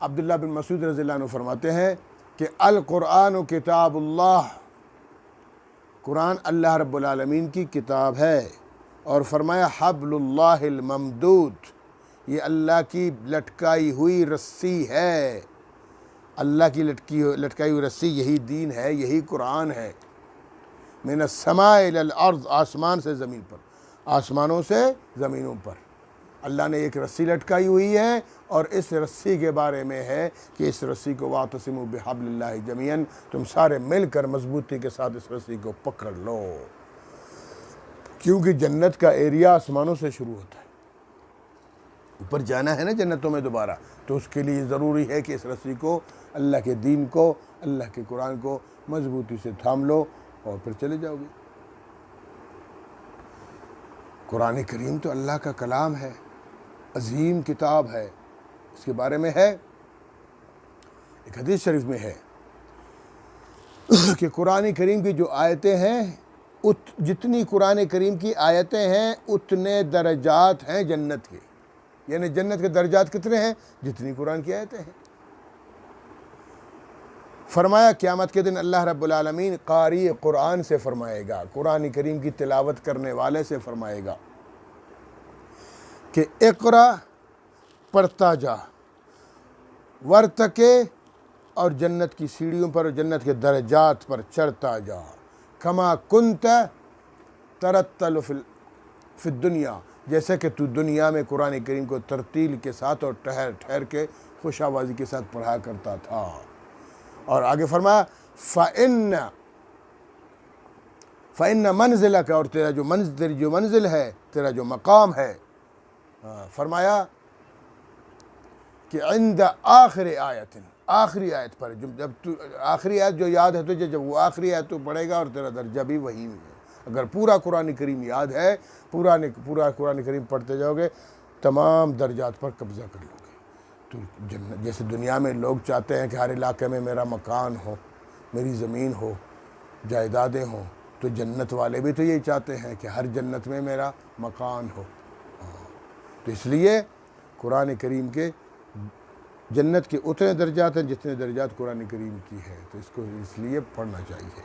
عبداللہ بن مسعود رضی اللہ عنہ فرماتے ہیں کہ القرآن کتاب اللہ، قرآن اللہ رب العالمین کی کتاب ہے، اور فرمایا حبل اللہ الممدود، یہ اللہ کی لٹکائی ہوئی رسی ہے، اللہ کی لٹکائی ہوئی رسی، یہی دین ہے، یہی قرآن ہے۔ من السماء الی الارض، آسمان سے زمین پر، آسمانوں سے زمینوں پر اللہ نے ایک رسی لٹکائی ہوئی ہے، اور اس رسی کے بارے میں ہے کہ اس رسی کو واعتصموا بحبل اللہ جمیعا، تم سارے مل کر مضبوطی کے ساتھ اس رسی کو پکڑ لو، کیونکہ جنت کا ایریا آسمانوں سے شروع ہوتا ہے، اوپر جانا ہے نا جنتوں میں دوبارہ، تو اس کے لیے ضروری ہے کہ اس رسی کو، اللہ کے دین کو، اللہ کے قرآن کو مضبوطی سے تھام لو اور پھر چلے جاؤ گے۔ قرآن کریم تو اللہ کا کلام ہے، عظیم کتاب ہے، اس کے بارے میں ہے ایک حدیث شریف میں ہے کہ قرآن کریم کی جو آیتیں ہیں، جتنی قرآن کریم کی آیتیں ہیں اتنے درجات ہیں جنت کے، یعنی جنت کے درجات کتنے ہیں؟ جتنی قرآن کی آیتیں ہیں۔ فرمایا قیامت کے دن اللہ رب العالمین قاری قرآن سے فرمائے گا، قرآن کریم کی تلاوت کرنے والے سے فرمائے گا کہ اقرا، پڑھتا جا، ورتقے، اور جنت کی سیڑھیوں پر، جنت کے درجات پر چڑھتا جا، کما کنت ترتل فی الدنیا، جیسے کہ تو دنیا میں قرآن کریم کو ترتیل کے ساتھ اور ٹھہر ٹھہر کے خوش آوازی کے ساتھ پڑھا کرتا تھا۔ اور آگے فرمایا فَإِنَّ مَنزِلَكَ، اور تیری جو منزل ہے، تیرا جو مقام ہے، فرمایا کہ عند آخر آیت، آخری آیت پر، جب تو آخری آیت جو یاد ہے تجھے، جب وہ آخری آیت تو پڑھے گا اور تیرا درجہ بھی وہی ہے۔ اگر پورا قرآن کریم یاد ہے، پورا قرآن کریم پڑھتے جاؤ گے، تمام درجات پر قبضہ کر لو گے۔ تو جیسے دنیا میں لوگ چاہتے ہیں کہ ہر علاقے میں میرا مکان ہو، میری زمین ہو، جائیدادیں ہوں، تو جنت والے بھی تو یہی چاہتے ہیں کہ ہر جنت میں میرا مکان ہو۔ تو اس لیے قرآن کریم کے جنت کے اتنے درجات ہیں جتنے درجات قرآن کریم کی ہے، تو اس کو اس لیے پڑھنا چاہیے۔